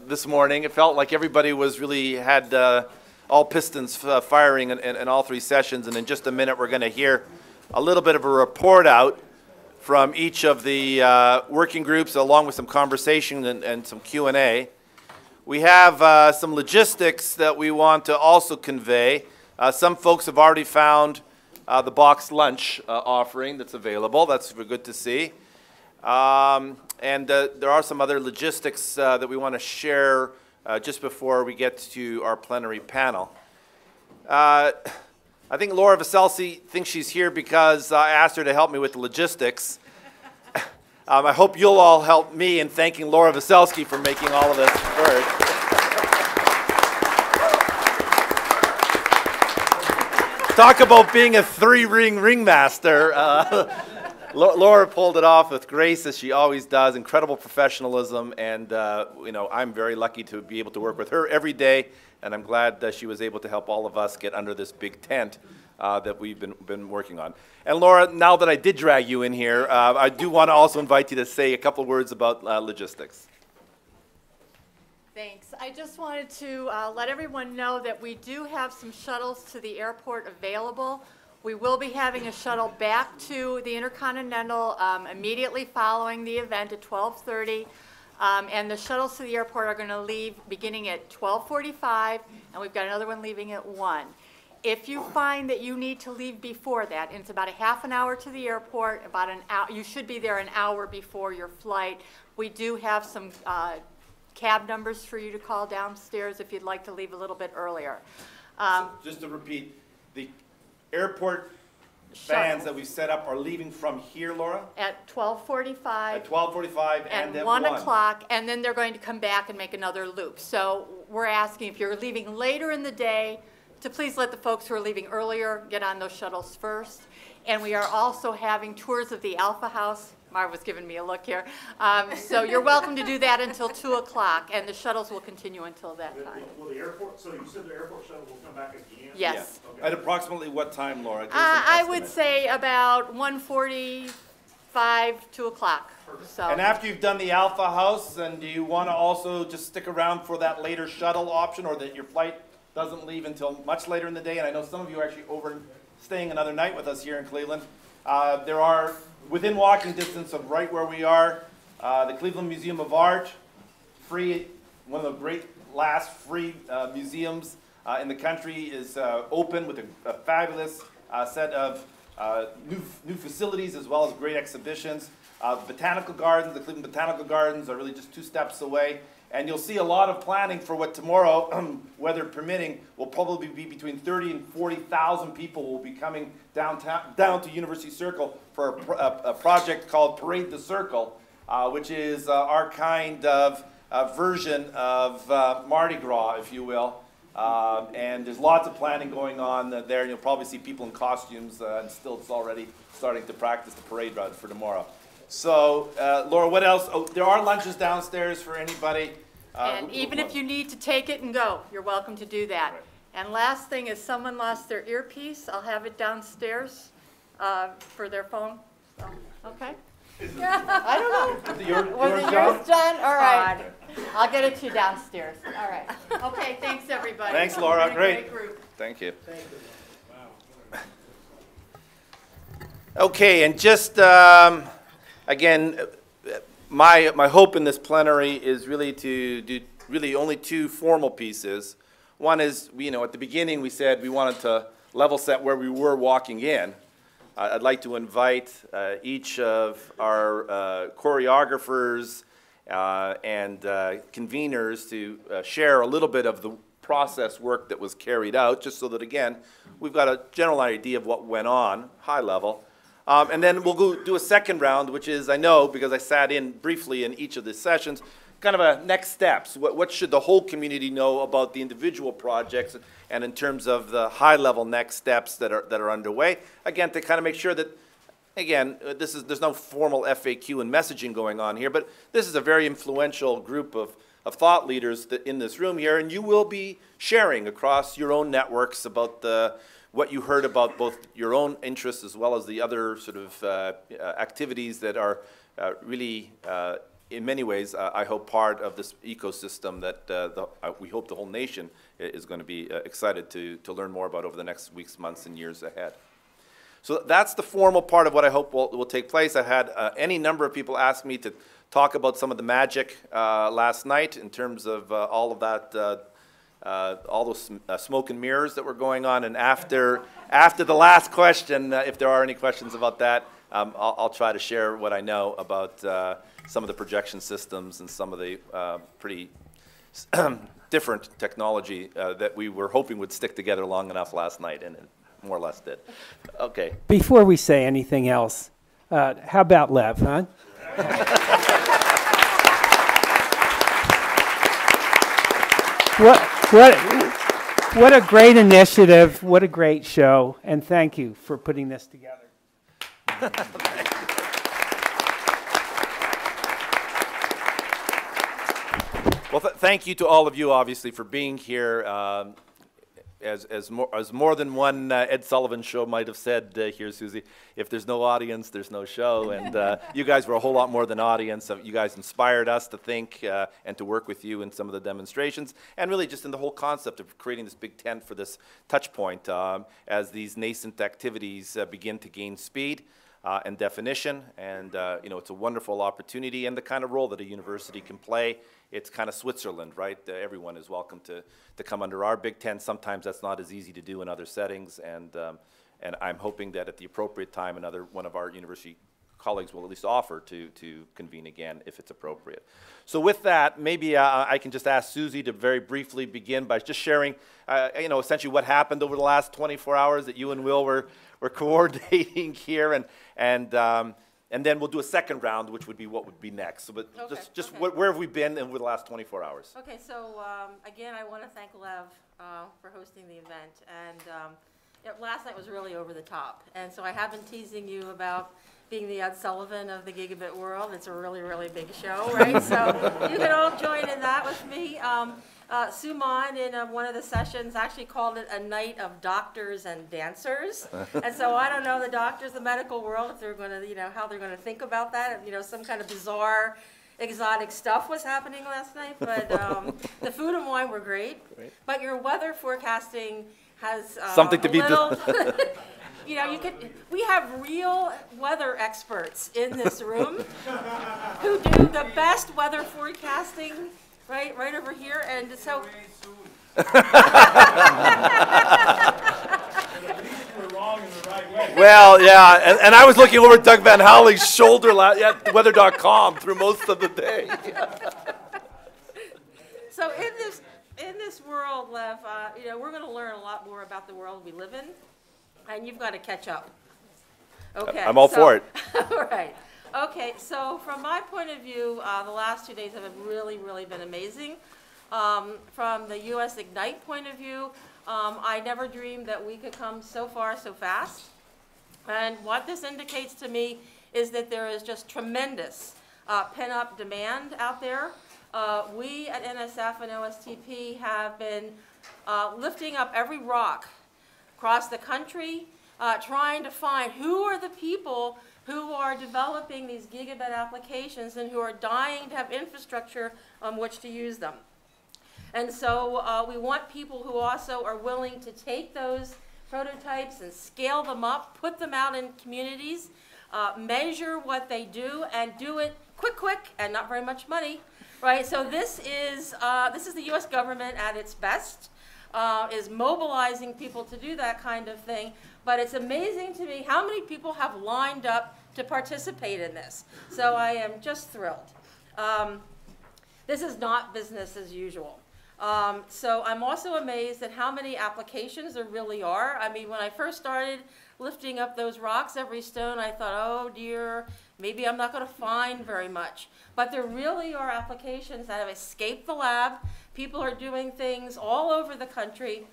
this morning. It felt like everybody was really had all pistons firing in all three sessions, and in just a minute we're going to hear a little bit of a report out from each of the working groups, along with some conversation and some Q&A. We have some logistics that we want to also convey. Some folks have already found the boxed lunch offering that's available. That's good to see. And there are some other logistics that we want to share just before we get to our plenary panel. I think Laura Vaselsi thinks she's here because I asked her to help me with the logistics. I hope you'll all help me in thanking Laura Vaselski for making all of this work. Talk about being a three-ring ringmaster. Laura pulled it off with grace, as she always does, incredible professionalism, and you know, I'm very lucky to be able to work with her every day, and I'm glad that she was able to help all of us get under this big tent that we've been working on. And Laura, now that I did drag you in here, I do want to also invite you to say a couple words about logistics. Thanks. I just wanted to let everyone know that we do have some shuttles to the airport available. We will be having a shuttle back to the Intercontinental immediately following the event at 12:30. And the shuttles to the airport are going to leave beginning at 12:45, and we've got another one leaving at 1. If you find that you need to leave before that, and it's about a half an hour to the airport, about an hour, you should be there an hour before your flight. We do have some cab numbers for you to call downstairs if you'd like to leave a little bit earlier. So just to repeat, the airport vans that we've set up are leaving from here, Laura? At 12:45. At 12:45 and at 1 o'clock, and then they're going to come back and make another loop. So we're asking if you're leaving later in the day to please let the folks who are leaving earlier get on those shuttles first. And we are also having tours of the Alpha House. Marva's giving me a look here. So you're welcome to do that until 2 o'clock, and the shuttles will continue until that time. Will the airport, so you said the airport shuttle will come back again? Yes. Yeah. Okay. At approximately what time, Laura? I would say about 1:45, 2 o'clock. So. And after you've done the Alpha House, and do you want to also just stick around for that later shuttle option, or that your flight doesn't leave until much later in the day? And I know some of you are actually staying another night with us here in Cleveland. There are, within walking distance of right where we are, the Cleveland Museum of Art, free, one of the great last free museums in the country, is open with a fabulous set of new facilities as well as great exhibitions. Botanical Gardens, the Cleveland Botanical Gardens are really just 2 steps away. And you'll see a lot of planning for what tomorrow, weather permitting, will probably be between 30 and 40,000 people will be coming down to University Circle for a project called Parade the Circle, which is our kind of version of Mardi Gras, if you will. And there's lots of planning going on there, and you'll probably see people in costumes and stilts already starting to practice the parade route for tomorrow. So, Laura, what else? Oh, there are lunches downstairs for anybody. And even if you need to take it and go, you're welcome to do that. Right. And last thing is, someone lost their earpiece. I'll have it downstairs for their phone. So, okay? I don't know. Was it yours done? All right. I'll get it to you downstairs. All right. Okay, thanks, everybody. Thanks, Laura. Great group. Thank you. Thank you. Wow. Okay, and just... again, my hope in this plenary is really to do only 2 formal pieces. One is, you know, at the beginning we said we wanted to level set where we were walking in. I'd like to invite each of our choreographers and conveners to share a little bit of the process work that was carried out, just so that, again, we've got a general idea of what went on, high level. And then we'll go do a second round, which is, I know, because I sat in briefly in each of the sessions, kind of a next steps. What should the whole community know about the individual projects, and in terms of the high-level next steps that are underway? Again, to kind of make sure that, again, there's no formal FAQ and messaging going on here, but this is a very influential group of thought leaders in this room here, and you will be sharing across your own networks about what you heard about both your own interests as well as the other sort of activities that are really in many ways, I hope part of this ecosystem that we hope the whole nation is going to be excited to learn more about over the next weeks, months, and years ahead. So that's the formal part of what I hope will take place. I had any number of people ask me to talk about some of the magic last night in terms of all of that, all those smoke and mirrors that were going on. And after the last question, if there are any questions about that, I'll try to share what I know about some of the projection systems and some of the pretty different technology that we were hoping would stick together long enough last night, and it more or less did. Okay. Before we say anything else, how about Lev, huh? What a great initiative, what a great show, and thank you for putting this together. Well, thank you to all of you, obviously, for being here. As more than one Ed Sullivan show might have said here, Susie, if there's no audience, there's no show. And you guys were a whole lot more than audience. You guys inspired us to think and to work with you in some of the demonstrations, and really just in the whole concept of creating this big tent for this touch point as these nascent activities begin to gain speed and definition. And you know, it's a wonderful opportunity and the kind of role that a university can play. It's kind of Switzerland, right? Everyone is welcome to come under our big tent. Sometimes that's not as easy to do in other settings, and I'm hoping that at the appropriate time, one of our university colleagues will at least offer to convene again if it's appropriate. So with that, maybe I can just ask Susie to very briefly begin by just sharing, you know, essentially what happened over the last 24 hours that you and Will were coordinating here, and then we'll do a second round, which would be what would be next. So, but just okay. Where have we been over the last 24 hours? Okay, so again, I want to thank Lev for hosting the event. And last night was really over the top. And so I have been teasing you about being the Ed Sullivan of the Gigabit world. It's a really, really big show, right? So you can all join in that with me. Suman in one of the sessions actually called it a night of doctors and dancers. And so I don't know the doctors, the medical world, if they're going to, you know, how they're going to think about that. You know, some kind of bizarre, exotic stuff was happening last night. But the food and wine were great. But your weather forecasting has something to be done. You know, we have real weather experts in this room who do the best weather forecasting. Right over here, and so. Well, yeah, and I was looking over Doug Van Houweling's shoulder at weather.com through most of the day. So in this world, Lev, you know, we're going to learn a lot more about the world we live in, and you've got to catch up. Okay. I'm all for it. All right. Okay, so from my point of view, the last 2 days have really, really been amazing. From the USIgnite point of view, I never dreamed that we could come so far so fast. And what this indicates to me is that there is just tremendous pent-up demand out there. We at NSF and OSTP have been lifting up every rock across the country, trying to find who are the people who are developing these gigabit applications and who are dying to have infrastructure on which to use them. And so we want people who also are willing to take those prototypes and scale them up, put them out in communities, measure what they do, and do it quick, and not very much money, right? So this is the U.S. government at its best, is mobilizing people to do that kind of thing. But it's amazing to me how many people have lined up to participate in this. So I am just thrilled. This is not business as usual. So I'm also amazed at how many applications there really are. I mean, when I first started lifting up those rocks, every stone, I thought, oh dear, maybe I'm not going to find very much. But there really are applications that have escaped the lab. People are doing things all over the country.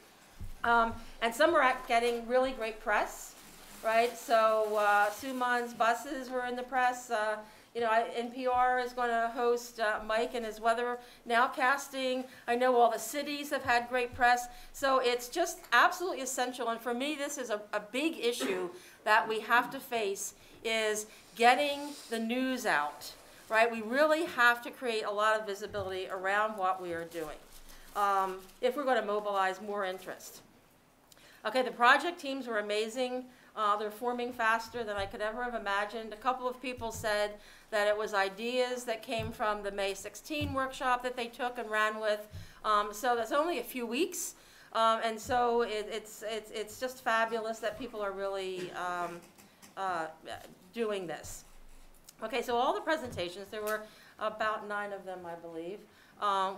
And some are getting really great press, right? So Suman's buses were in the press. You know, NPR is going to host Mike and his weather nowcasting. I know all the cities have had great press. So it's just absolutely essential. And for me, this is a big issue that we have to face, is getting the news out. right? We really have to create a lot of visibility around what we are doing if we're going to mobilize more interest. Okay, the project teams were amazing. They're forming faster than I could ever have imagined. A couple of people said that it was ideas that came from the May 16 workshop that they took and ran with. So that's only a few weeks. And so it's just fabulous that people are really doing this. Okay, so all the presentations, there were about 9 of them, I believe,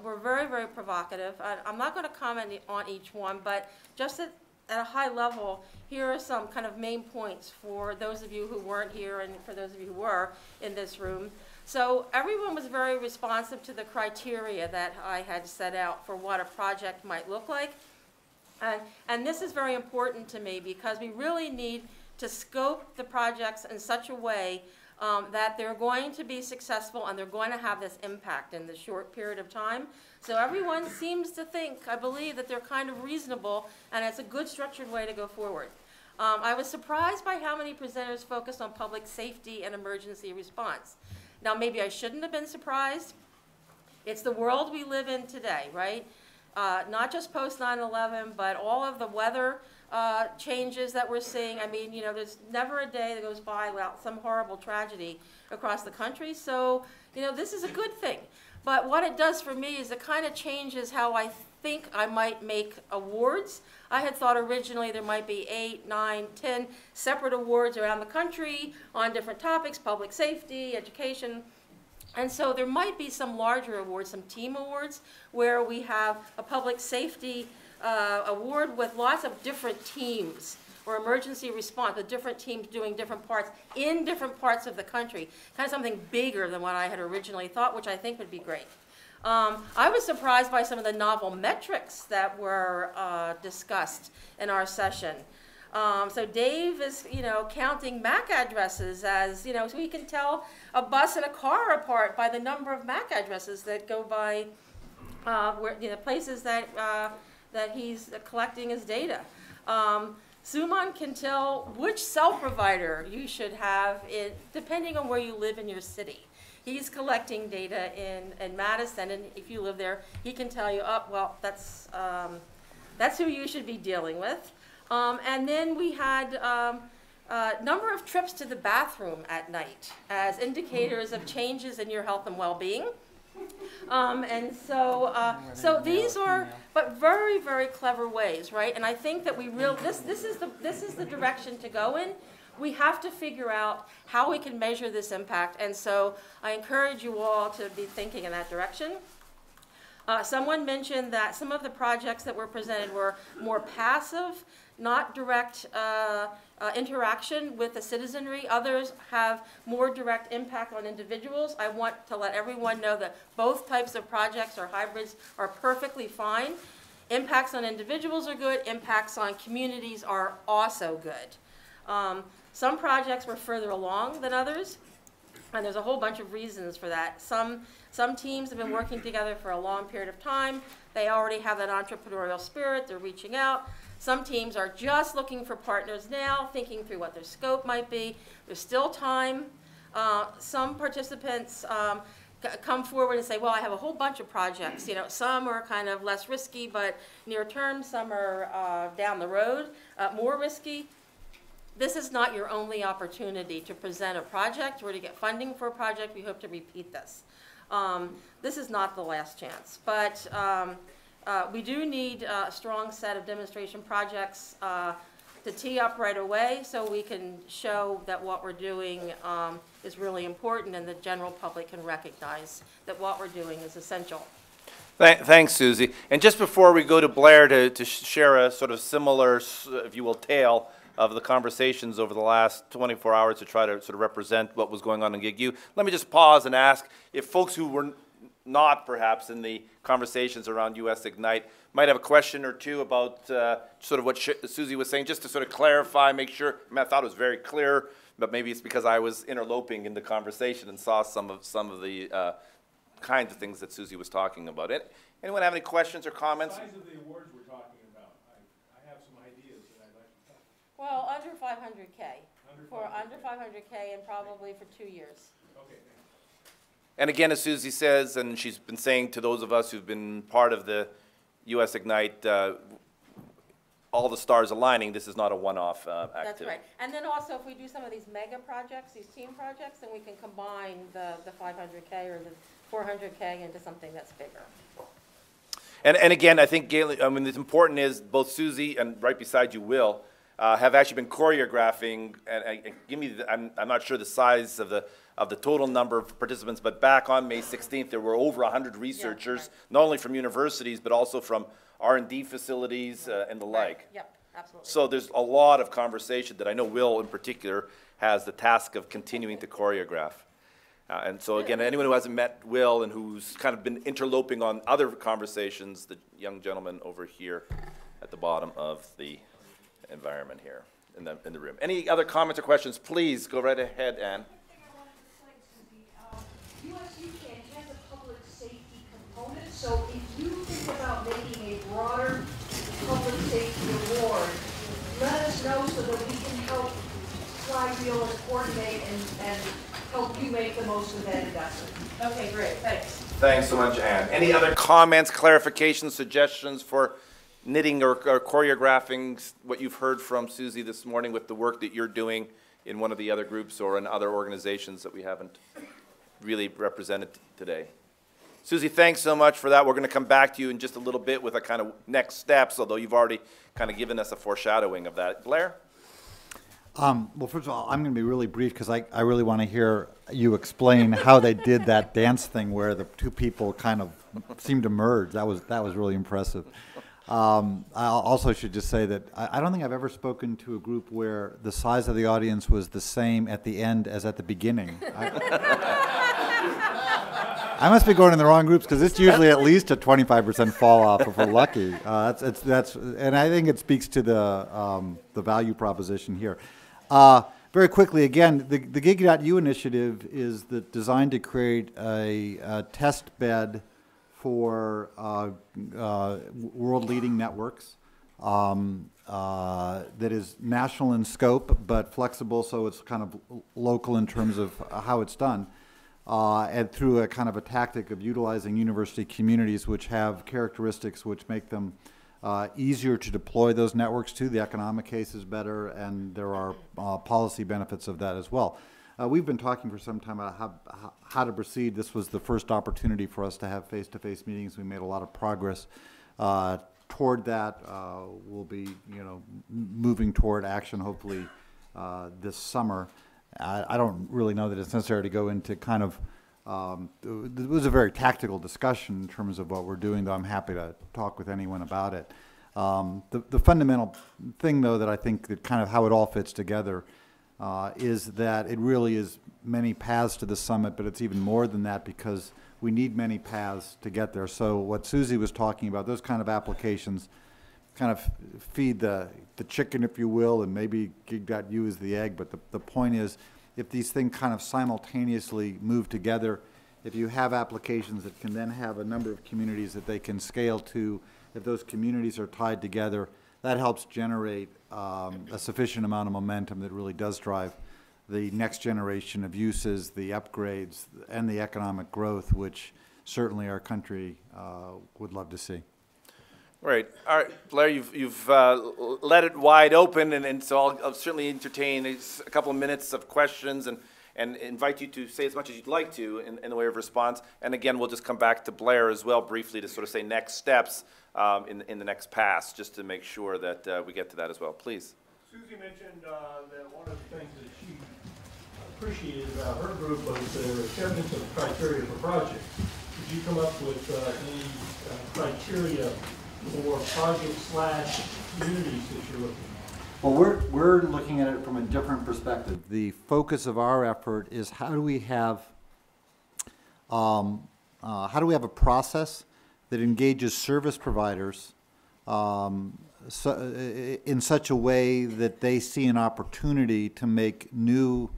were very, very provocative. I'm not going to comment on each one, but just at a high level, here are some kind of main points for those of you who weren't here and for those of you who were in this room. So everyone was very responsive to the criteria that I had set out for what a project might look like. And this is very important to me because we really need to scope the projects in such a way that they're going to be successful and they're going to have this impact in this short period of time. So everyone seems to think, I believe, that they're kind of reasonable and it's a good structured way to go forward. I was surprised by how many presenters focused on public safety and emergency response. Now, maybe I shouldn't have been surprised. It's the world we live in today, right? Not just post 9/11, but all of the weather changes that we're seeing. I mean, you know, there's never a day that goes by without some horrible tragedy across the country. So, you know, this is a good thing. But what it does for me is it kind of changes how I think I might make awards. I had thought originally there might be 8, 9, 10 separate awards around the country on different topics, public safety, education. And so there might be some larger awards, some team awards, where we have a public safety award with lots of different teams, or emergency response with different teams doing different parts in different parts of the country. Kind of something bigger than what I had originally thought, which I think would be great. I was surprised by some of the novel metrics that were discussed in our session. So Dave is, you know, counting MAC addresses as, you know, so he can tell a bus and a car apart by the number of MAC addresses that go by where, you know, places that that he's collecting his data. Suman can tell which cell provider you should have depending on where you live in your city. He's collecting data in Madison, and if you live there, he can tell you, oh, well, that's who you should be dealing with. And then we had number of trips to the bathroom at night as indicators of changes in your health and well-being. And so these are, but very, very clever ways, right? And I think that this is the direction to go in. We have to figure out how we can measure this impact. And so I encourage you all to be thinking in that direction. Someone mentioned that some of the projects that were presented were more passive, not direct interaction with the citizenry. Others have more direct impact on individuals. I want to let everyone know that both types of projects or hybrids are perfectly fine. Impacts on individuals are good. Impacts on communities are also good. Some projects were further along than others, and there's a whole bunch of reasons for that. Some teams have been working together for a long period of time. They already have that entrepreneurial spirit. They're reaching out. Some teams are just looking for partners now, thinking through what their scope might be. There's still time. Some participants come forward and say, well, I have a whole bunch of projects. You know, some are kind of less risky but near term. Some are down the road, more risky. This is not your only opportunity to present a project or to get funding for a project. We hope to repeat this. This is not the last chance, but we do need a strong set of demonstration projects to tee up right away so we can show that what we're doing is really important and the general public can recognize that what we're doing is essential. Thanks, Susie. And just before we go to Blair to share a sort of similar, if you will, tale of the conversations over the last 24 hours to try to sort of represent what was going on in GigU, let me just pause and ask if folks who were not perhaps in the conversations around USIgnite might have a question or two about sort of what Susie was saying, just to sort of clarify, make sure. I mean, I thought it was very clear, but maybe it's because I was interloping in the conversation and saw some of the kinds of things that Susie was talking about. Anyone have any questions or comments? The size of the awards we're talking about, I have some ideas that I'd like to talk about. Well, under 500K. Under 500K and probably for 2 years. Okay, And again, as Susie says, and she's been saying to those of us who've been part of the USIgnite, all the stars aligning, this is not a one-off activity. That's right. And then also, if we do some of these mega projects, these team projects, then we can combine the 500K or the 400K into something that's bigger. And again, I think, Gail, I mean, it's important is both Susie and right beside you, Will, have actually been choreographing, and give me, I'm not sure the size of the total number of participants, but back on May 16th, there were over 100 researchers, right. not only from universities, but also from R&D facilities and the like. Yep, absolutely. So there's a lot of conversation that I know Will in particular has the task of continuing to choreograph. And so again, anyone who hasn't met Will and who's kind of been interloping on other conversations, the young gentleman over here at the bottom of the environment here in the room. Any other comments or questions? Please go right ahead, Anne. USIgnite has a public safety component, so if you think about making a broader public safety award, let us know so that we can help flywheel and coordinate and help you make the most of that investment. Okay, great, thanks. Thanks so much, Anne. Any other comments, clarifications, suggestions for knitting or choreographing what you've heard from Susie this morning with the work that you're doing in one of the other groups or in other organizations that we haven't really represented today? Susie, thanks so much for that. We're going to come back to you in just a little bit with a kind of next steps, although you've already kind of given us a foreshadowing of that. Blair? Well, first of all, I'm going to be really brief because I really want to hear you explain how they did that dance thing where the two people kind of seemed to merge. That was really impressive. I also should just say that I don't think I've ever spoken to a group where the size of the audience was the same at the end as at the beginning. I must be going in the wrong groups because it's usually at least a 25% fall off if we're lucky. And I think it speaks to the value proposition here. Very quickly, again, the GigU initiative is designed to create a test bed for world-leading networks that is national in scope but flexible, so it's kind of local in terms of how it's done. And through a kind of a tactic of utilizing university communities which have characteristics which make them easier to deploy those networks to. The economic case is better, and there are policy benefits of that as well. We've been talking for some time about how to proceed. This was the first opportunity for us to have face-to-face meetings. We made a lot of progress toward that. We'll be, moving toward action hopefully this summer. I don't really know that it's necessary to go into kind of, it was a very tactical discussion in terms of what we're doing, though I'm happy to talk with anyone about it. The fundamental thing, though, that I think that kind of how it all fits together is that it really is many paths to the summit, but it's even more than that because we need many paths to get there. So what Susie was talking about, those kind of applications kind of feed the chicken, if you will, and maybe GigU is the egg, but the point is if these things kind of simultaneously move together, if you have applications that can then have a number of communities that they can scale to, if those communities are tied together, that helps generate a sufficient amount of momentum that really does drive the next generation of uses, the upgrades, and the economic growth, which certainly our country would love to see. Right. All right, Blair, you've let it wide open, and so I'll certainly entertain a couple of minutes of questions and invite you to say as much as you'd like to in the way of response. And again, we'll just come back to Blair as well briefly to sort of say next steps in the next pass, just to make sure that we get to that as well. Please. Susie mentioned that one of the things that she appreciated about her group was their acceptance of criteria for projects. Did you come up with any criteria for project/communities that you're looking at? Well, we're looking at it from a different perspective. The focus of our effort is how do we have a process that engages service providers in such a way that they see an opportunity to make new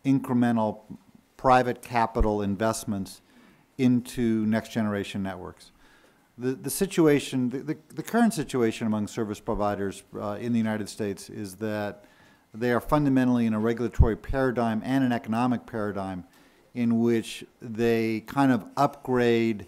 incremental private capital investments into next generation networks. The situation, the current situation among service providers in the United States is that they are fundamentally in a regulatory paradigm and an economic paradigm in which they kind of upgrade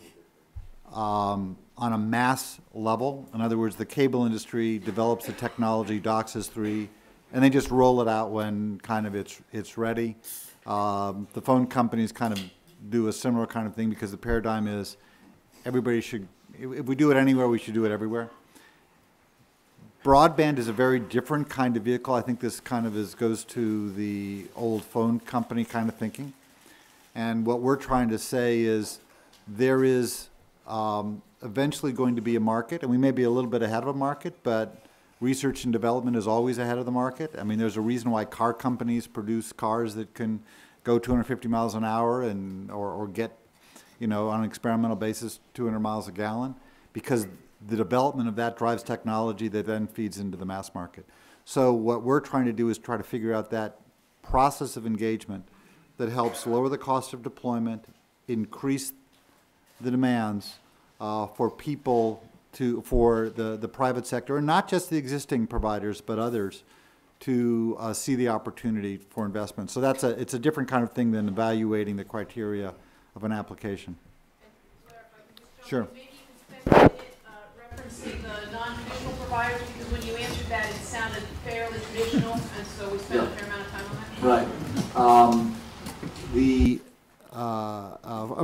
on a mass level. In other words, the cable industry develops the technology, DOCSIS 3, and they just roll it out when kind of it's ready. The phone companies kind of do a similar kind of thing because the paradigm is everybody should, if we do it anywhere, we should do it everywhere. Broadband is a very different kind of vehicle. I think this kind of goes to the old phone company kind of thinking. And what we're trying to say is there is eventually going to be a market, and we may be a little bit ahead of a market, but research and development is always ahead of the market. I mean, there's a reason why car companies produce cars that can go 250 miles an hour or get, you know, on an experimental basis, 200 miles a gallon, because the development of that drives technology that then feeds into the mass market. So what we're trying to do is try to figure out that process of engagement that helps lower the cost of deployment, increase the demands for people for the private sector, and not just the existing providers, but others, to see the opportunity for investment. So it's a different kind of thing than evaluating the criteria of an application. Sure. Maybe you can spend a minute referencing the non-traditional providers, because when you answered that, it sounded fairly traditional, and so we spent a fair amount of time on that. Right.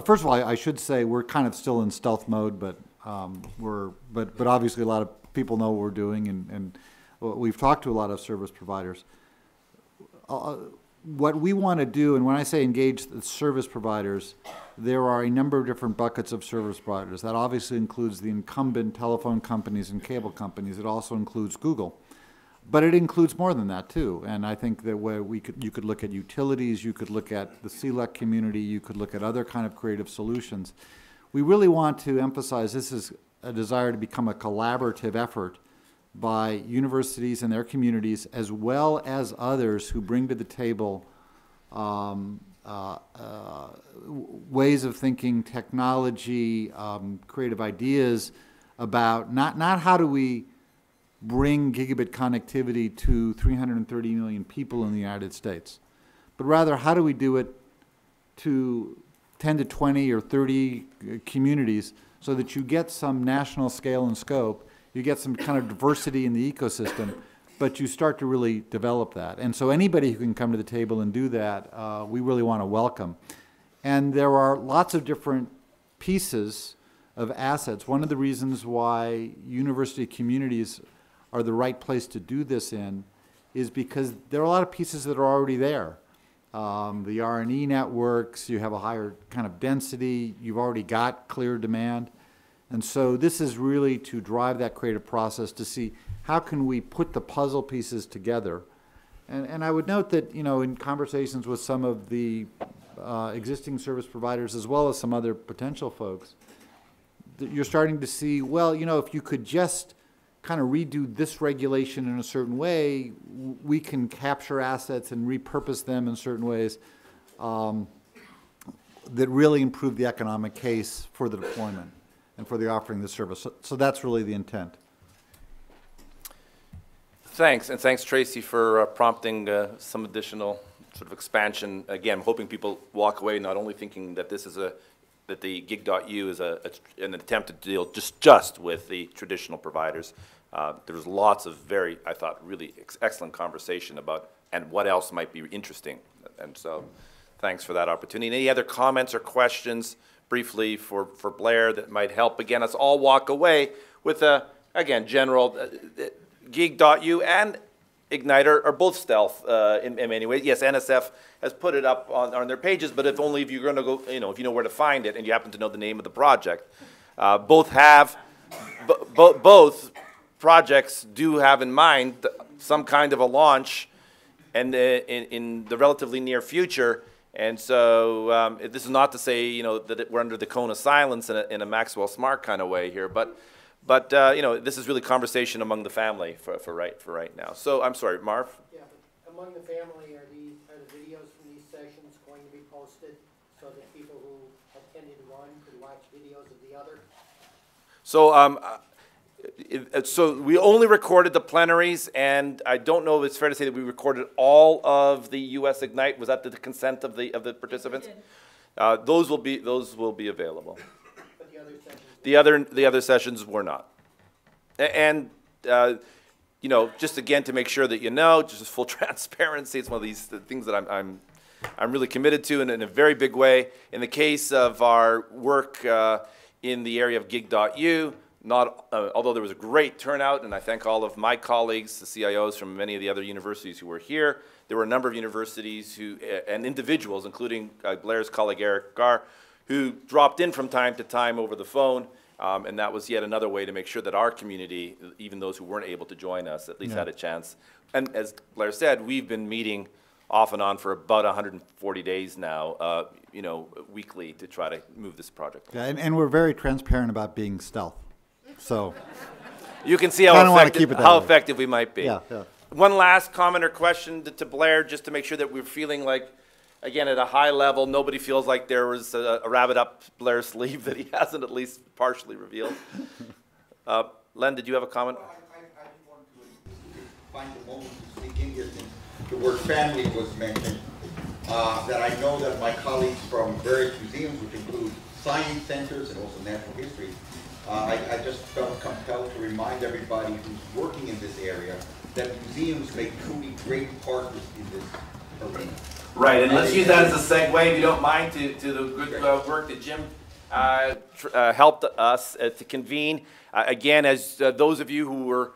First of all, I should say we're kind of still in stealth mode, but but obviously a lot of people know what we're doing, and we've talked to a lot of service providers. What we want to do, and when I say engage the service providers, there are a number of different buckets of service providers. That obviously includes the incumbent telephone companies and cable companies. It also includes Google. But it includes more than that too. And I think that where you could look at utilities, you could look at the CLEC community, you could look at other kind of creative solutions. We really want to emphasize this is a desire to become a collaborative effort by universities and their communities, as well as others who bring to the table ways of thinking, technology, creative ideas about not how do we bring gigabit connectivity to 330 million people in the United States, but rather how do we do it to 10 to 20 or 30 communities so that you get some national scale and scope, you get some kind of diversity in the ecosystem, but you start to really develop that. And so anybody who can come to the table and do that, we really want to welcome. And there are lots of different pieces of assets. One of the reasons why university communities are the right place to do this in is because there are a lot of pieces that are already there. The R&E networks, you have a higher kind of density, you've already got clear demand. And so this is really to drive that creative process to see how can we put the puzzle pieces together. And I would note that, you know, in conversations with some of the existing service providers as well as some other potential folks, that you're starting to see, well, you know, if you could just kind of redo this regulation in a certain way, we can capture assets and repurpose them in certain ways that really improve the economic case for the deployment and for the offering the service. So that's really the intent. Thanks, and thanks, Tracy, for prompting some additional sort of expansion. Again, hoping people walk away not only thinking that this is that the GigU is an attempt to deal just with the traditional providers. There was lots of very, I thought, really excellent conversation about and what else might be interesting. And so thanks for that opportunity. Any other comments or questions briefly for Blair that might help? Again, us all walk away with again, general GigU and Ignite are both stealth in many ways. Yes, NSF has put it up on their pages, but if only if you're going to go, you know, if you know where to find it and you happen to know the name of the project. Both projects do have in mind some kind of a launch and in the relatively near future. And so this is not to say, you know, that we're under the cone of silence in a Maxwell Smart kind of way here, but you know, this is really conversation among the family for right now. So I'm sorry, Marv? Yeah, but among the family, are the videos from these sessions going to be posted so that people who attended one could watch videos of the other? So so we only recorded the plenaries, and I don't know if it's fair to say that we recorded all of the USIgnite. Was that the consent of the participants? Those will be available. But the other sessions. The other sessions were not. And you know, just again to make sure that you know, just full transparency. It's one of these things that I'm really committed to in a very big way. In the case of our work in the area of gig.u, although there was a great turnout, and I thank all of my colleagues, the CIOs from many of the other universities who were here. There were a number of universities and individuals, including Blair's colleague Eric Garr, who dropped in from time to time over the phone, and that was yet another way to make sure that our community, even those who weren't able to join us, at least had a chance. And as Blair said, we've been meeting off and on for about 140 days now, you know, weekly to try to move this project. Yeah, and we're very transparent about being stealth. So you can see how effective we might be. Yeah, yeah. One last comment or question to Blair, just to make sure that we're feeling like, again, at a high level, nobody feels like there was a rabbit up Blair's sleeve that he hasn't at least partially revealed. Len, did you have a comment? Well, I just wanted to find the moment to speak in here since the word family was mentioned. That I know that my colleagues from various museums, which include science centers and also natural history, I just felt compelled to remind everybody who's working in this area that museums make truly great partners in this arena. Right, and let's use that as a segue, if you don't mind, to the good work that Jim helped us to convene. Again, as those of you who were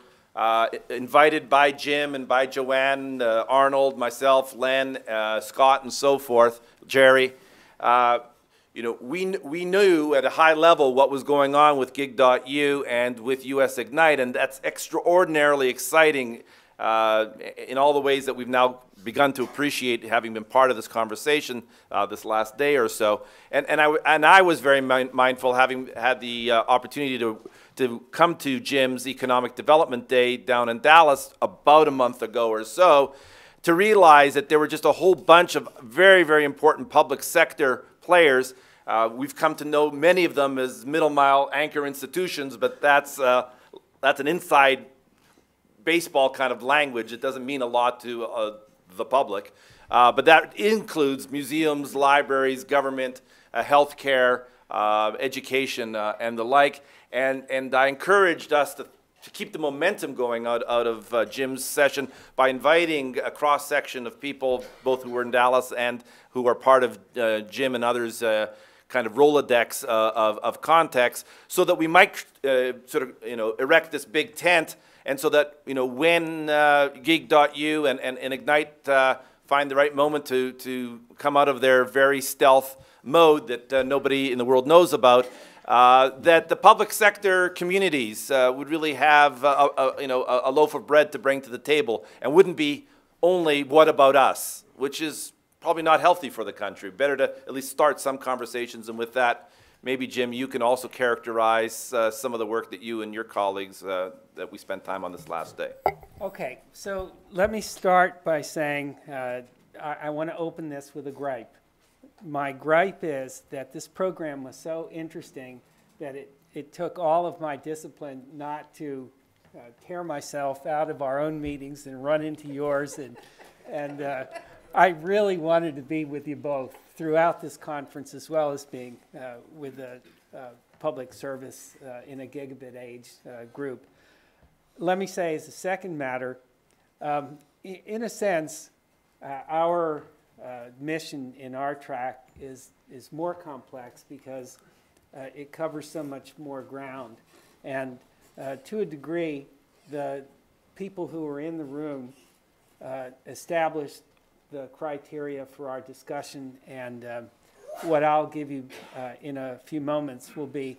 invited by Jim and by Joanne, Arnold, myself, Len, Scott, and so forth, Jerry, you know, we knew at a high level what was going on with gig.u and with USIgnite, and that's extraordinarily exciting in all the ways that we've now begun to appreciate having been part of this conversation this last day or so. And I was very mindful, having had the opportunity to come to Jim's Economic Development Day down in Dallas about a month ago or so, to realize that there were just a whole bunch of very, very important public sector players. We've come to know many of them as middle mile anchor institutions, but that's an inside baseball kind of language. It doesn't mean a lot to the public. But that includes museums, libraries, government, healthcare, education, and the like. And I encouraged us to keep the momentum going out of Jim's session by inviting a cross-section of people, both who were in Dallas and who are part of Jim and others' kind of Rolodex of contacts, so that we might sort of, you know, erect this big tent, and so that, you know, when gig.u and Ignite find the right moment to come out of their very stealth mode that nobody in the world knows about, that the public sector communities would really have a loaf of bread to bring to the table, and wouldn't be only what about us, which is probably not healthy for the country. Better to at least start some conversations, and with that, maybe Jim, you can also characterize some of the work that you and your colleagues that we spent time on this last day. Okay, so let me start by saying I want to open this with a gripe. My gripe is that this program was so interesting that it took all of my discipline not to tear myself out of our own meetings and run into yours, and I really wanted to be with you both throughout this conference, as well as being with a public service in a gigabit age group. Let me say, as a second matter, in a sense, our mission in our track is more complex because it covers so much more ground. And to a degree, the people who were in the room established the criteria for our discussion, and what I'll give you in a few moments will be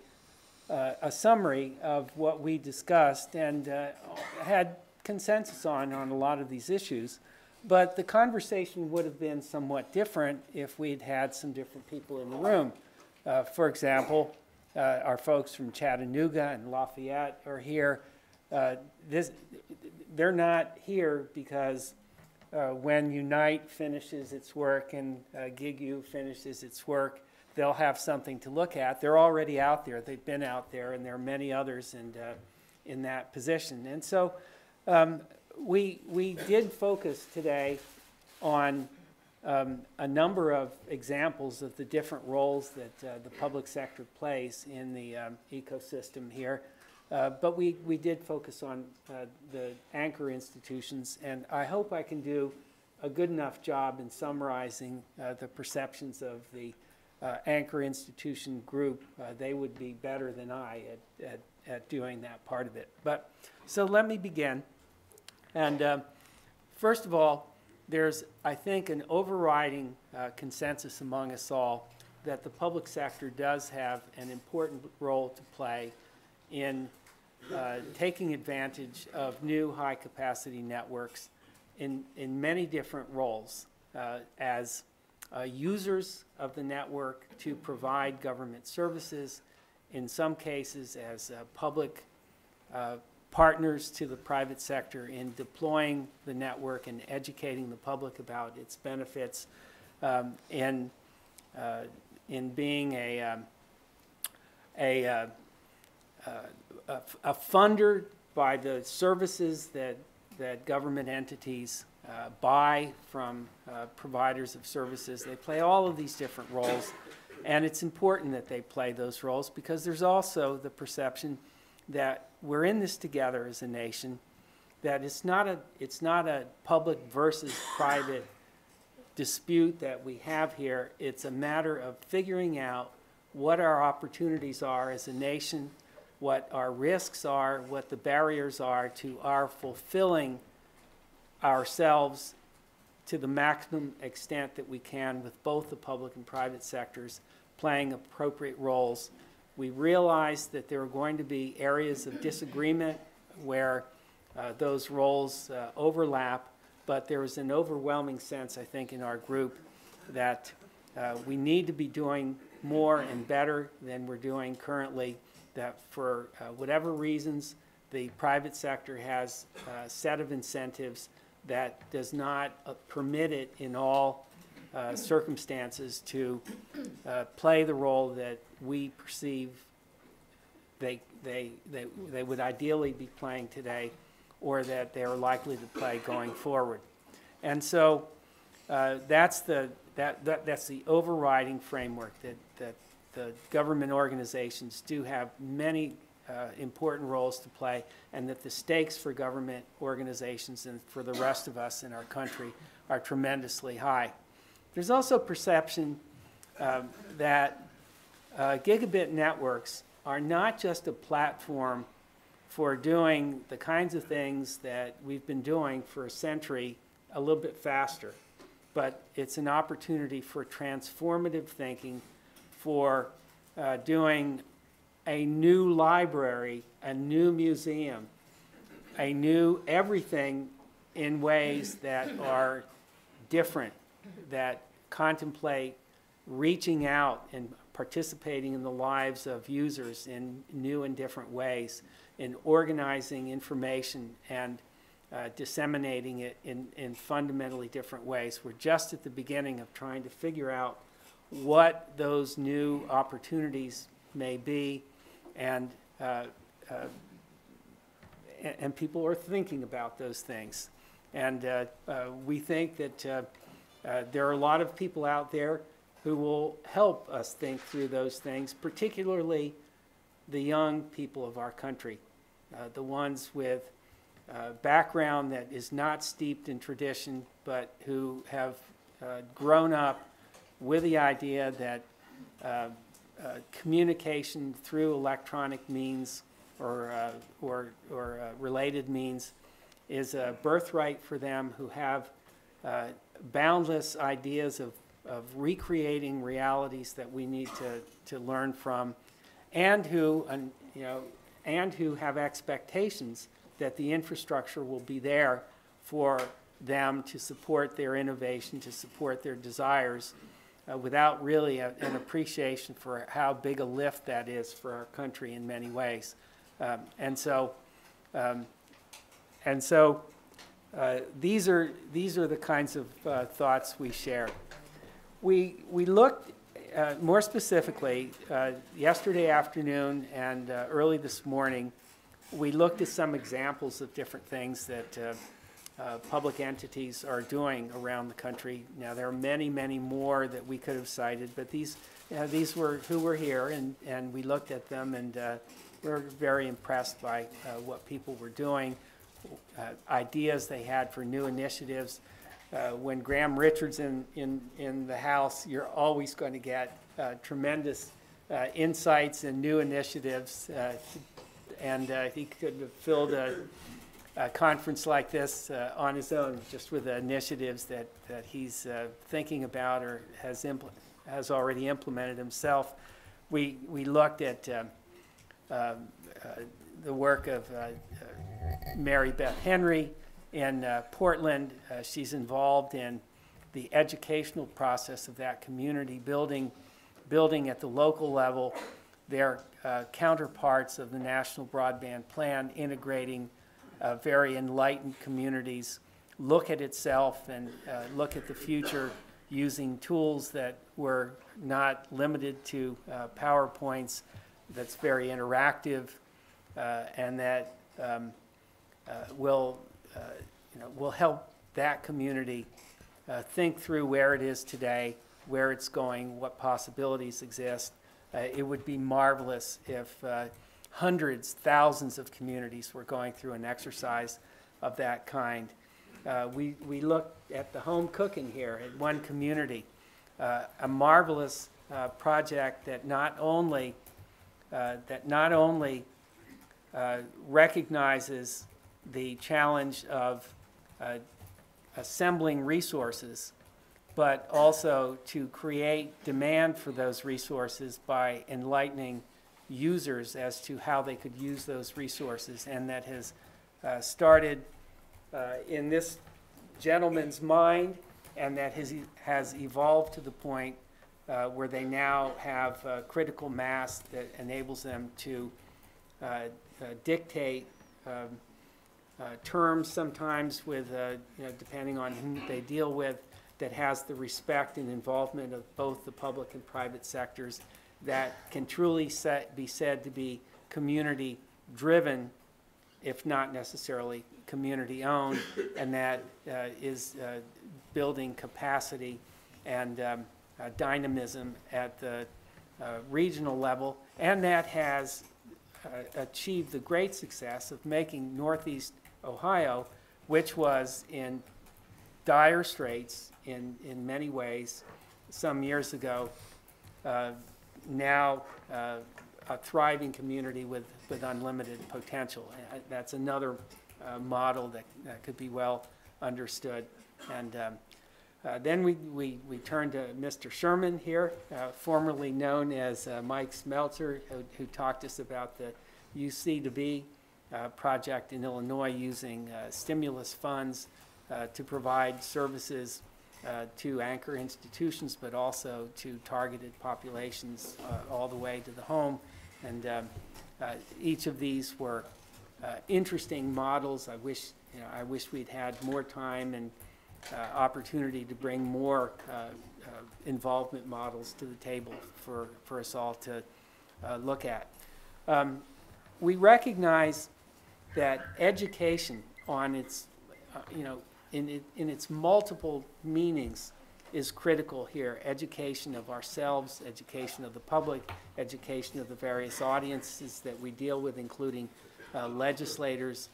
a summary of what we discussed and had consensus on a lot of these issues. But the conversation would have been somewhat different if we'd had some different people in the room. For example, our folks from Chattanooga and Lafayette are here. They're not here because when Unite finishes its work and GigU finishes its work, they'll have something to look at. They're already out there. They've been out there, and there are many others in that position. And so we did focus today on a number of examples of the different roles that the public sector plays in the ecosystem here. But we did focus on the anchor institutions, and I hope I can do a good enough job in summarizing the perceptions of the anchor institution group. They would be better than I at doing that part of it. But so let me begin. And first of all, there's, I think, an overriding consensus among us all that the public sector does have an important role to play in taking advantage of new high-capacity networks in many different roles as users of the network to provide government services, in some cases as public partners to the private sector in deploying the network and educating the public about its benefits, in being a funder by the services that government entities buy from providers of services. They play all of these different roles, and it's important that they play those roles because there's also the perception that we're in this together as a nation, that it's not a public versus private dispute that we have here. It's a matter of figuring out what our opportunities are as a nation, what our risks are, what the barriers are to our fulfilling ourselves to the maximum extent that we can with both the public and private sectors playing appropriate roles. We realize that there are going to be areas of disagreement where those roles overlap, but there is an overwhelming sense, I think, in our group that we need to be doing more and better than we're doing currently, that for whatever reasons, the private sector has a set of incentives that does not permit it in all circumstances to play the role that we perceive they would ideally be playing today, or that they are likely to play going forward. And so that's the overriding framework that the government organizations do have many important roles to play, and that the stakes for government organizations and for the rest of us in our country are tremendously high. There's also perception that gigabit networks are not just a platform for doing the kinds of things that we've been doing for a century a little bit faster, but it's an opportunity for transformative thinking, for doing a new library, a new museum, a new everything in ways that are different, that contemplate reaching out and participating in the lives of users in new and different ways, in organizing information and disseminating it in fundamentally different ways. We're just at the beginning of trying to figure out what those new opportunities may be, and people are thinking about those things. And we think that there are a lot of people out there who will help us think through those things, particularly the young people of our country, the ones with background that is not steeped in tradition, but who have grown up with the idea that communication through electronic means or related means is a birthright for them, who have boundless ideas of recreating realities that we need to learn from, and who have expectations that the infrastructure will be there for them to support their innovation, to support their desires, without really an appreciation for how big a lift that is for our country in many ways. And so these are the kinds of thoughts we share. We looked more specifically yesterday afternoon and early this morning. We looked at some examples of different things that public entities are doing around the country. Now, there are many, many more that we could have cited, but these were who were here, and we looked at them, and we were very impressed by what people were doing, ideas they had for new initiatives. When Graham Richards in the House, you're always going to get tremendous insights and new initiatives, and he could have filled a conference like this on his own, just with the initiatives that he's thinking about or has already implemented himself. We looked at the work of Mary Beth Henry in Portland. She's involved in the educational process of that community, building at the local level their counterparts of the National Broadband Plan, integrating very enlightened communities, look at itself and look at the future using tools that were not limited to PowerPoints, that's very interactive, and that will help that community think through where it is today, where it's going, what possibilities exist. It would be marvelous if hundreds, thousands of communities were going through an exercise of that kind. We looked at the home cooking here at one community, a marvelous project that not only recognizes the challenge of assembling resources, but also to create demand for those resources by enlightening users as to how they could use those resources, and that has started in this gentleman's mind, and that has evolved to the point where they now have critical mass that enables them to dictate terms, sometimes with, depending on whom they deal with, that has the respect and involvement of both the public and private sectors, that can truly be said to be community-driven, if not necessarily community-owned, and that is building capacity and dynamism at the regional level, and that has achieved the great success of making Northeast Ohio, which was in dire straits in many ways some years ago, now a thriving community with unlimited potential. That's another model that could be well understood. And then we turn to Mr. Sherman here, formerly known as Mike Smeltzer, who talked to us about the UC2B project in Illinois, using stimulus funds to provide services to anchor institutions, but also to targeted populations all the way to the home. And each of these were interesting models. I wish we'd had more time and opportunity to bring more involvement models to the table for us all to look at. We recognize that education on its, in its multiple meanings is critical here. Education of ourselves, education of the public, education of the various audiences that we deal with, including legislators,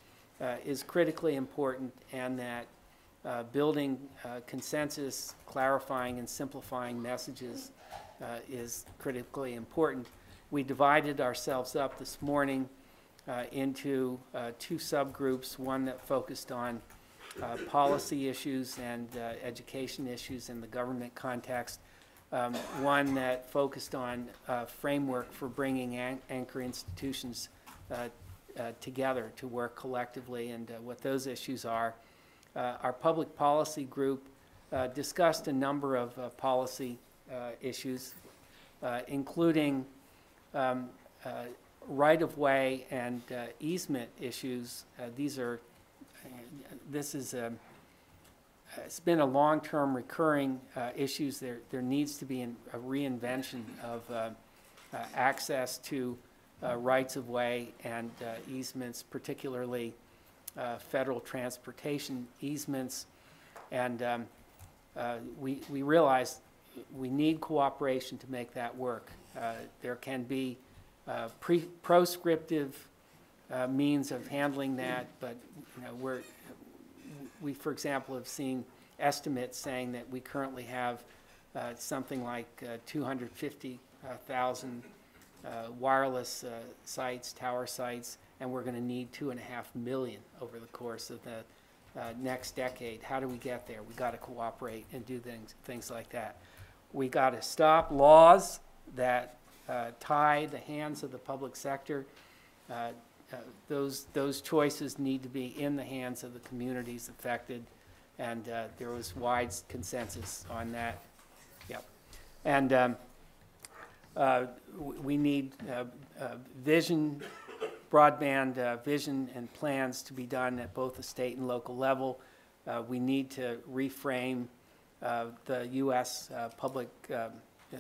is critically important, and that building consensus, clarifying and simplifying messages is critically important. We divided ourselves up this morning into two subgroups, one that focused on policy issues and education issues in the government context, one that focused on framework for bringing anchor institutions together to work collectively, and what those issues are. Our public policy group discussed a number of policy issues, including right-of-way and easement issues. It's been a long-term recurring issues. There needs to be a reinvention of access to rights-of-way and easements, particularly federal transportation easements, and we realized we need cooperation to make that work. There can be proscriptive means of handling that, but we, for example, have seen estimates saying that we currently have something like 250,000 wireless sites, tower sites, and we're going to need 2.5 million over the course of the next decade. How do we get there? We got to cooperate and do things like that. We got to stop laws that tie the hands of the public sector. Those choices need to be in the hands of the communities affected, and there was wide consensus on that. Yep. And we need broadband vision and plans to be done at both the state and local level. We need to reframe the U.S. public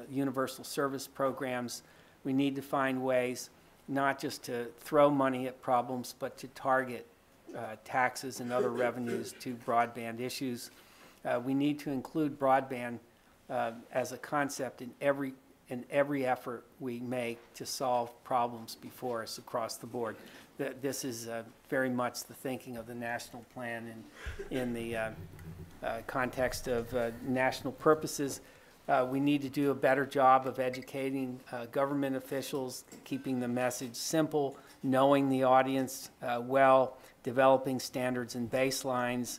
universal service programs. We need to find ways not just to throw money at problems, but to target taxes and other revenues to broadband issues. We need to include broadband as a concept in every effort we make to solve problems before us across the board. This is very much the thinking of the national plan in the context of national purposes. We need to do a better job of educating government officials, keeping the message simple, knowing the audience well, developing standards and baselines,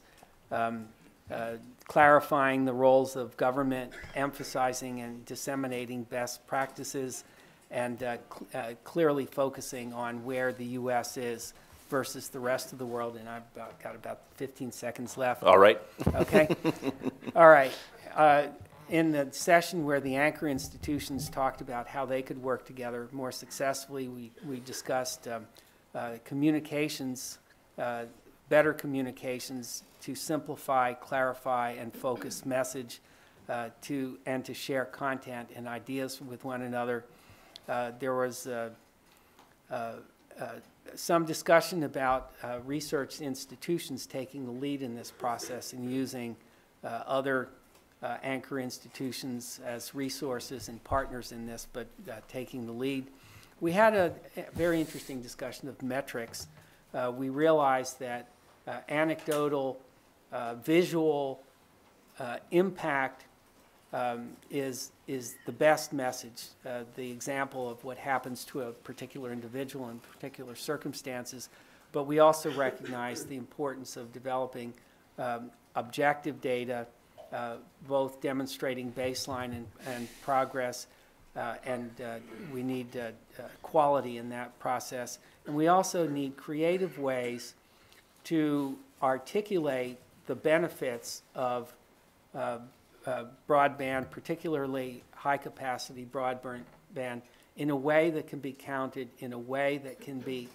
clarifying the roles of government, emphasizing and disseminating best practices, and clearly focusing on where the U.S. is versus the rest of the world. And I've got about 15 seconds left. All right. Okay. All right. In the session where the anchor institutions talked about how they could work together more successfully, we discussed communications, better communications to simplify, clarify, and focus message to share content and ideas with one another. There was some discussion about research institutions taking the lead in this process and using other anchor institutions as resources and partners in this, but taking the lead. We had a very interesting discussion of metrics. We realized that anecdotal, visual impact is the best message, the example of what happens to a particular individual in particular circumstances. But we also recognize the importance of developing objective data, both demonstrating baseline and progress, and we need quality in that process. And we also need creative ways to articulate the benefits of broadband, particularly high-capacity broadband, in a way that can be counted, in a way that can be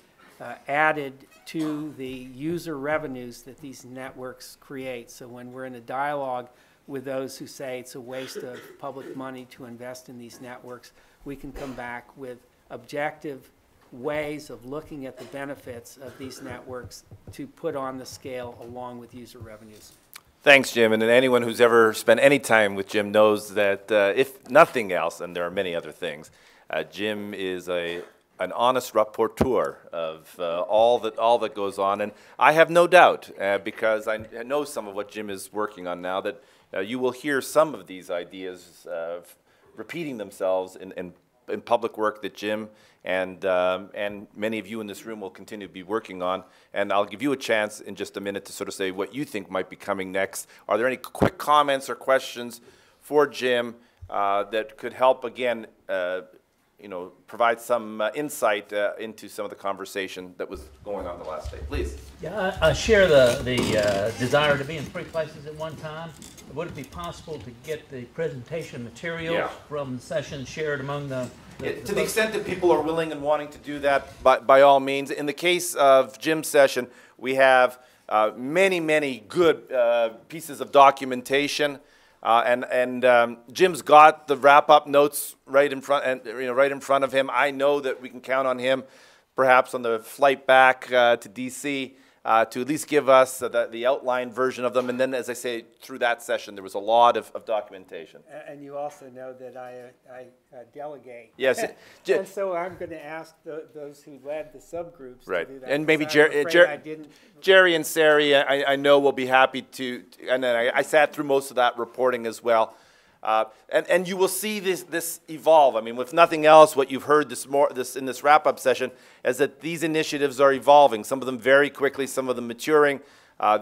added to the user revenues that these networks create. So when we're in a dialogue with those who say it's a waste of public money to invest in these networks, we can come back with objective ways of looking at the benefits of these networks to put on the scale along with user revenues. Thanks, Jim. And anyone who's ever spent any time with Jim knows that if nothing else, and there are many other things, Jim is an honest rapporteur of all that goes on. And I have no doubt, because I know some of what Jim is working on now, that you will hear some of these ideas repeating themselves in public work that Jim and many of you in this room will continue to be working on. And I'll give you a chance in just a minute to sort of say what you think might be coming next. Are there any quick comments or questions for Jim that could help, again, provide some insight into some of the conversation that was going on the last day? Please. Yeah, I share the desire to be in 3 places at one time. Would it be possible to get the presentation materials from the session shared among the to the extent that people are willing and wanting to do that, by all means. In the case of Jim's session, we have many good pieces of documentation. Jim's got the wrap-up notes right in front, right in front of him. I know that we can count on him, perhaps on the flight back to DC, to at least give us the outline version of them. And then, as I say, through that session, there was a lot of documentation. And you also know that I delegate. Yes. And so I'm going to ask those who led the subgroups Right. to do that. And maybe Jerry and Sari, I know will be happy to, and then I sat through most of that reporting as well. And you will see this evolve. I mean, with nothing else, what you've heard in this wrap-up session is that these initiatives are evolving. Some of them very quickly, some of them maturing.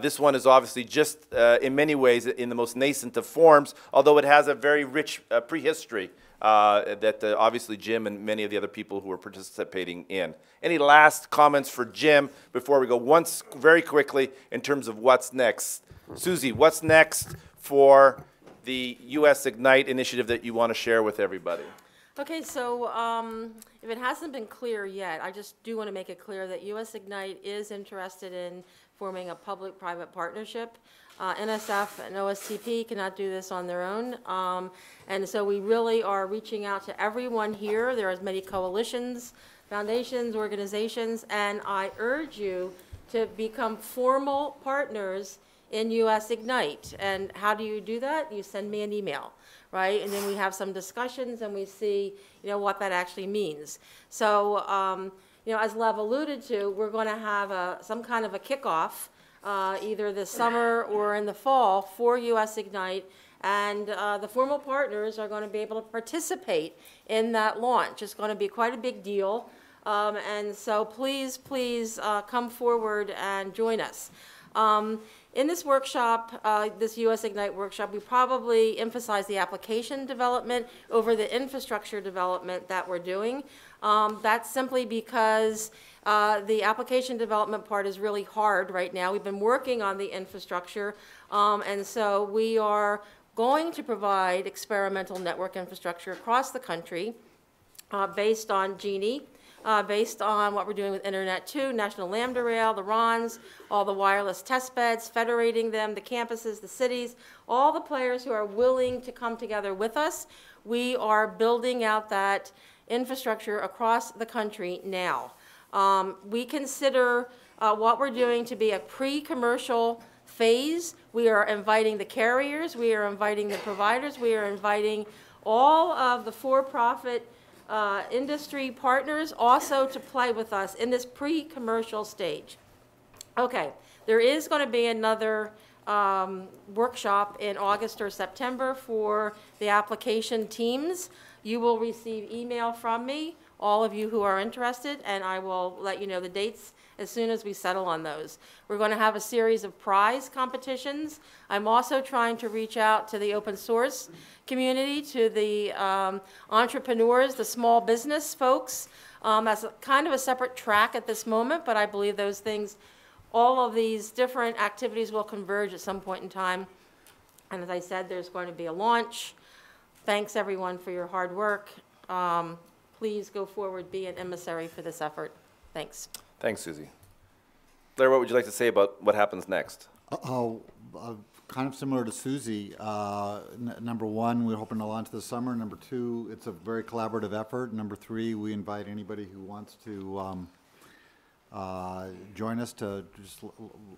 This one is obviously just, in many ways, in the most nascent of forms, although it has a very rich prehistory that obviously Jim and many of the other people who are participating in. Any last comments for Jim before we go once very quickly in terms of what's next? Susie, what's next for the USIgnite initiative that you want to share with everybody? Okay, so if it hasn't been clear yet, I just do want to make it clear that USIgnite is interested in forming a public-private partnership. NSF and OSTP cannot do this on their own, and so we really are reaching out to everyone here. There are many coalitions, foundations, organizations, and I urge you to become formal partners in USIgnite. And how do you do that? You send me an email, right? And then we have some discussions and we see, what that actually means. So, as Lev alluded to, we're going to have some kind of a kickoff either this summer or in the fall for USIgnite. And the formal partners are going to be able to participate in that launch. It's going to be quite a big deal. And so please come forward and join us. In this workshop, this USIgnite workshop, we probably emphasize the application development over the infrastructure development that we're doing. That's simply because the application development part is really hard right now. We've been working on the infrastructure, and so we are going to provide experimental network infrastructure across the country based on Genie. Based on what we're doing with Internet 2, National Lambda Rail, the RONs, all the wireless test beds, federating them, the campuses, the cities, all the players who are willing to come together with us. We are building out that infrastructure across the country now. We consider what we're doing to be a pre-commercial phase. We are inviting the carriers, we are inviting the providers, we are inviting all of the for-profit industry partners also to play with us in this pre-commercial stage. Okay, there is going to be another workshop in August or September for the application teams. You will receive email from me, all of you who are interested, and I will let you know the dates as soon as we settle on those. We're going to have a series of prize competitions. I'm also trying to reach out to the open source community, to the entrepreneurs, the small business folks. That's kind of a separate track at this moment, but I believe those things, all of these different activities will converge at some point in time. And as I said, there's going to be a launch. Thanks everyone for your hard work. Please go forward, be an emissary for this effort. Thanks. Thanks, Susie. Blair, what would you like to say about what happens next? Kind of similar to Susie. Number one, we're hoping to launch this summer. Number two, it's a very collaborative effort. Number three, we invite anybody who wants to join us to just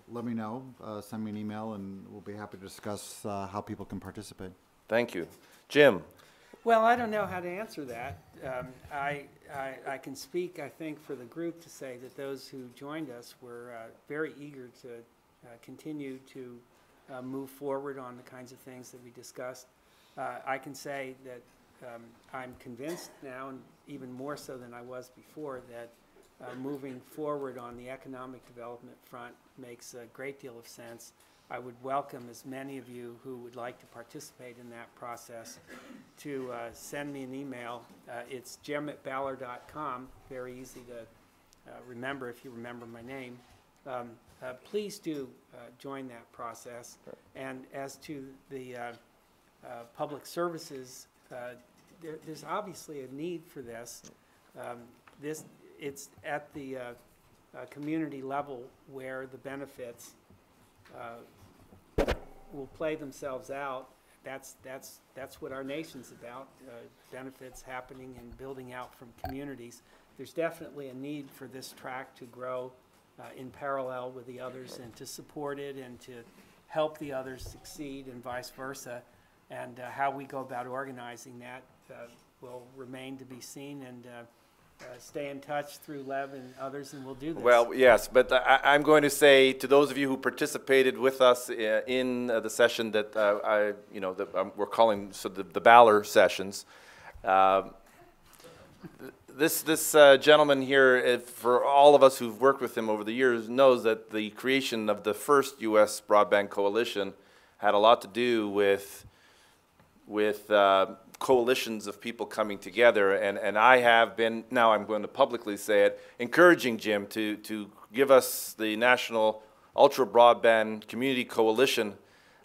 let me know, send me an email, and we'll be happy to discuss how people can participate. Thank you. Jim? Well, I don't know how to answer that. I can speak, I think, for the group to say that those who joined us were very eager to continue to move forward on the kinds of things that we discussed. I can say that I'm convinced now, and even more so than I was before, that moving forward on the economic development front makes a great deal of sense. I would welcome as many of you who would like to participate in that process to send me an email. It's jim@ballard.com, very easy to remember if you remember my name. Please do join that process. And as to the public services, there's obviously a need for this. It's at the community level where the benefits will play themselves out. That's what our nation's about, benefits happening and building out from communities. There's definitely a need for this track to grow in parallel with the others and to support it and to help the others succeed and vice versa. And how we go about organizing that will remain to be seen, and stay in touch through Lev and others, and we'll do this. Well, yes, but I'm going to say to those of you who participated with us in the session that we're calling the Baller sessions. This gentleman here, for all of us who've worked with him over the years, knows that the creation of the first U.S. Broadband Coalition had a lot to do with coalitions of people coming together, and I have been, now I'm going to publicly say it, encouraging Jim to give us the National Ultra Broadband Community Coalition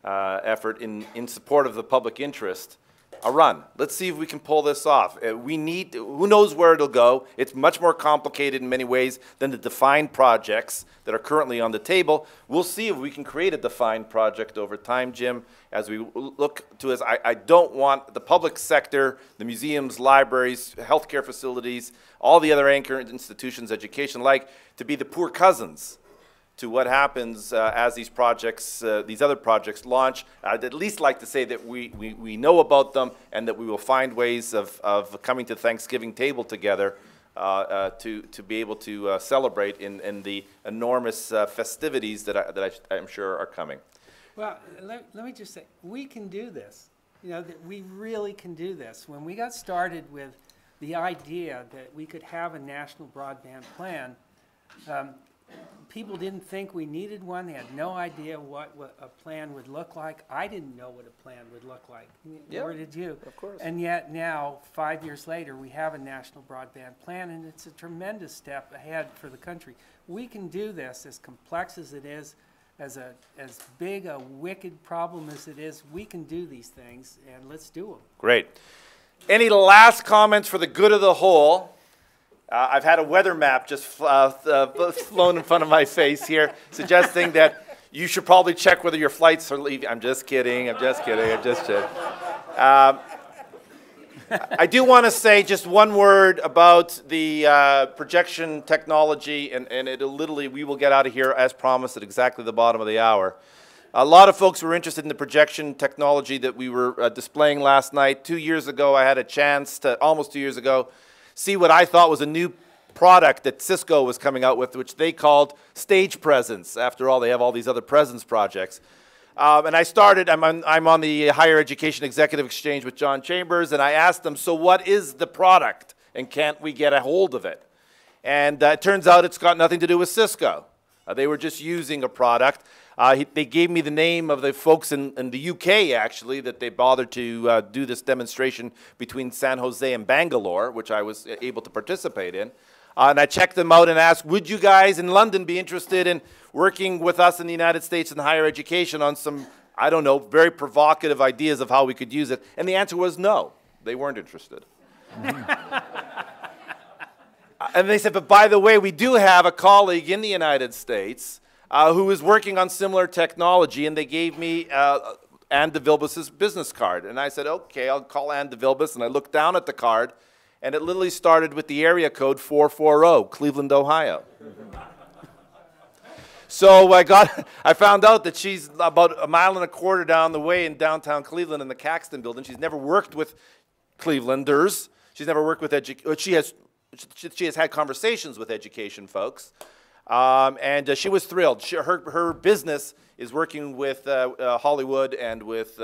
effort in support of the public interest a run. Let's see if we can pull this off. We need, who knows where it'll go. It's much more complicated in many ways than the defined projects that are currently on the table. We'll see if we can create a defined project over time, Jim, as we look to us. I don't want the public sector, the museums, libraries, healthcare facilities, all the other anchor institutions, education like, to be the poor cousins to what happens as these projects, these other projects launch. I'd at least like to say that we know about them and that we will find ways of coming to the Thanksgiving table together to be able to celebrate in the enormous festivities that I'm sure are coming. Well, let me just say, we can do this. You know, that we really can do this. When we got started with the idea that we could have a national broadband plan, people didn't think we needed one. They had no idea what a plan would look like. I didn't know what a plan would look like. Nor did you. Of course. And yet now, 5 years later, we have a national broadband plan, and it's a tremendous step ahead for the country. We can do this, as complex as it is, as big a wicked problem as it is. We can do these things, and let's do them. Great. Any last comments for the good of the whole? I've had a weather map just flown in front of my face here, suggesting that you should probably check whether your flights are leaving. I'm just kidding. I'm just kidding. I'm just kidding. I do want to say just one word about the projection technology, and it'll literally, we will get out of here as promised at exactly the bottom of the hour. A lot of folks were interested in the projection technology that we were displaying last night. 2 years ago, I had a chance to, almost 2 years ago, see what I thought was a new product that Cisco was coming out with, which they called Stage Presence. After all, they have all these other presence projects. And I started, I'm on the Higher Education Executive Exchange with John Chambers, and I asked them, so what is the product, and can't we get a hold of it? And it turns out it's got nothing to do with Cisco. They were just using a product. They gave me the name of the folks in the UK, actually, that they bothered to do this demonstration between San Jose and Bangalore, which I was able to participate in. And I checked them out and asked, would you guys in London be interested in working with us in the United States in higher education on some, I don't know, very provocative ideas of how we could use it? And the answer was no. They weren't interested. And they said, but by the way, we do have a colleague in the United States who is working on similar technology, and they gave me Ann DeVilbus's business card. And I said, okay, I'll call Ann DeVilbus, and I looked down at the card, and it literally started with the area code 440, Cleveland, Ohio. So I found out that she's about 1.25 miles down the way in downtown Cleveland in the Caxton building. She's never worked with Clevelanders. She's never worked with she has had conversations with education folks. And she was thrilled. Her business is working with Hollywood and with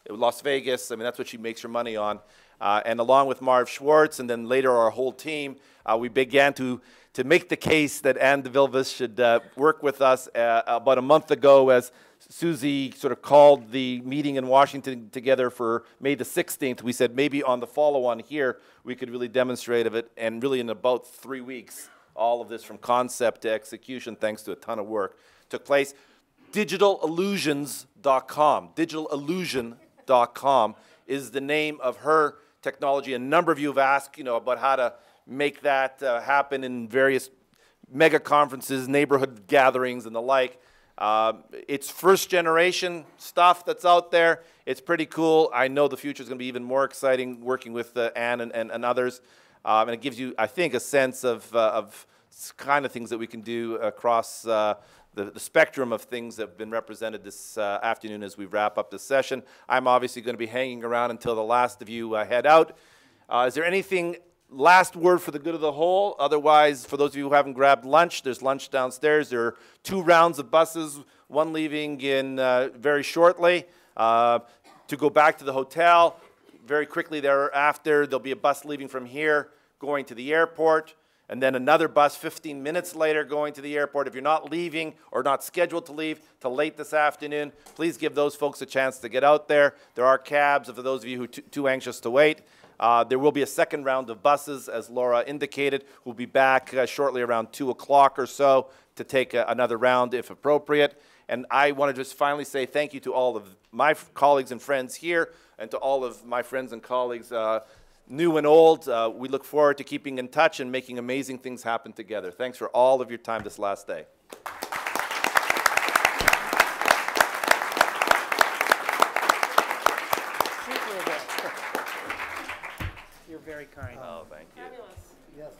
Las Vegas. I mean, that's what she makes her money on. And along with Marv Schwartz and then later our whole team, we began to make the case that Ann DeVilbus should work with us about a month ago, as Susie sort of called the meeting in Washington together for May the 16th. We said maybe on the follow-on here we could really demonstrate of it, and really in about 3 weeks all of this from concept to execution, thanks to a ton of work, took place. DigitalIllusions.com. DigitalIllusion.com is the name of her technology. A number of you have asked, about how to make that happen in various mega conferences, neighborhood gatherings, and the like. It's first generation stuff that's out there. It's pretty cool. I know the future is going to be even more exciting working with Ann and others. And it gives you, I think, a sense of kind of things that we can do across the spectrum of things that have been represented this afternoon as we wrap up this session. I'm obviously going to be hanging around until the last of you head out. Is there anything, last word for the good of the whole? Otherwise, for those of you who haven't grabbed lunch, there's lunch downstairs. There are 2 rounds of buses, one leaving in very shortly to go back to the hotel. Very quickly thereafter, there'll be a bus leaving from here going to the airport, and then another bus 15 minutes later going to the airport. If you're not leaving or not scheduled to leave till late this afternoon, please give those folks a chance to get out there. There are cabs for those of you who are too anxious to wait. There will be a second round of buses, as Laura indicated. We'll be back shortly around 2 o'clock or so to take another round if appropriate. And I want to just finally say thank you to all of my colleagues and friends here, and to all of my friends and colleagues, new and old. We look forward to keeping in touch and making amazing things happen together. Thanks for all of your time this last day. You're very kind. Oh, thank you. Fabulous. Yes,